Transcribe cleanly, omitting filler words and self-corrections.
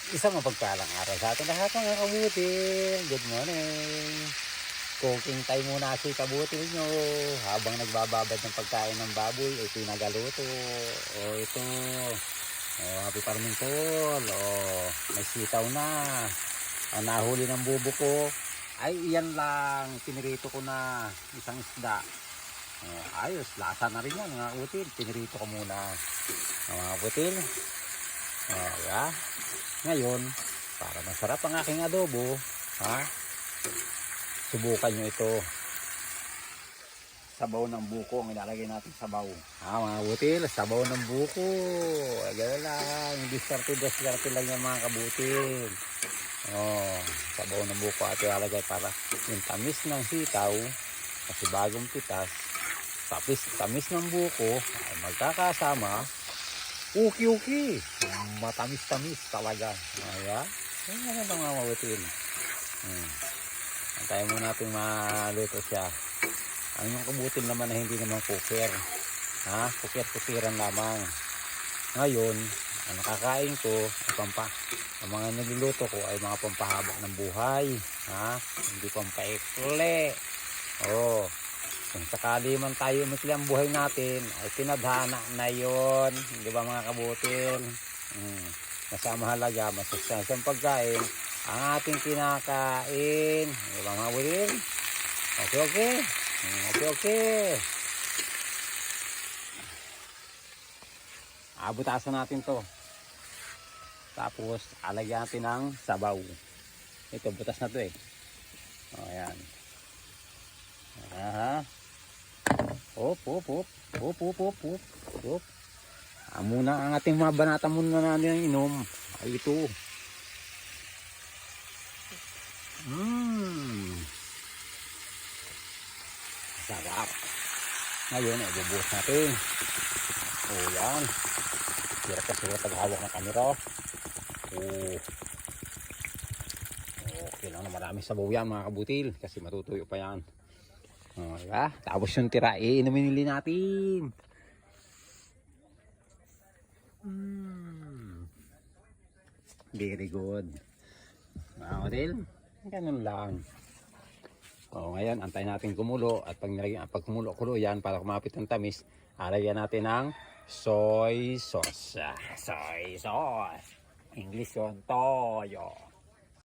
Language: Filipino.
Isang mapagpalang araw sa atin lahat mga kabutil. Good morning. Cooking time muna si kabutil nyo. Habang nagbababad ng pagkain ng baboy, ito yung nagaluto. O ito. O happy farming tol. O may sitaw na. Ang nahuli ng bubo ko ay iyan lang. Pinirito ko na isang isda. O, ayos, lasa na rin yan mga kabutil. Pinirito ko muna. O, mga kabutil. O, yeah. Ngayon, para masarap ang aking adobo, ha? Subukan nyo ito. Sabaw ng buko ang ilalagay natin sabaw. Ha, mga kabutil, sabaw ng buko. Gano'n lang, hindi diskarte lang yan mga kabutil. Oh, sabaw ng buko at ilalagay para yung tamis ng sitaw, kasi bagong pitas, tamis ng buko ay magkakasama. Uki-uki. Matamis-tamis talaga. Ayan. Ayan ang mga mabutil. Antayin mo natin maluto siya. Ang yung kabutil naman na hindi naman cooker. Ha? Cooker-cookeran lamang. Ngayon, ang nakakain ko, ang mga niluluto ko ay mga pampahaba ng buhay. Ha? Hindi pampaikli. Oh. Kung sakali man tayo umikli ang buhay natin, ay tinadhana na yon, di ba mga kabutil? Mas mahalaga, masustansiyang pagkain ang ating kinakain, di ba mga kabutil? Okay. Butasan natin to. Tapos alagyan natin ng sabaw. Ito, butas na to eh. O, ayan. Aha. Hop. Muna ang ating mga banata muna natin ang inom ay ito. Sarap. Ngayon ay bubuhos natin. O yan. Sira ka taghawak ng kamera. Okay lang na marami sabaw yan mga kabutil kasi matutuyo pa yan. Diba? Tapos yung tira, inumin nili natin. Very good. Mga kabutil, ganun lang. Ngayon, antayin natin kumulo. At pag kumulo yan, para kumapit ang tamis, alagyan natin ng soy sauce. Soy sauce. English yun, toyo.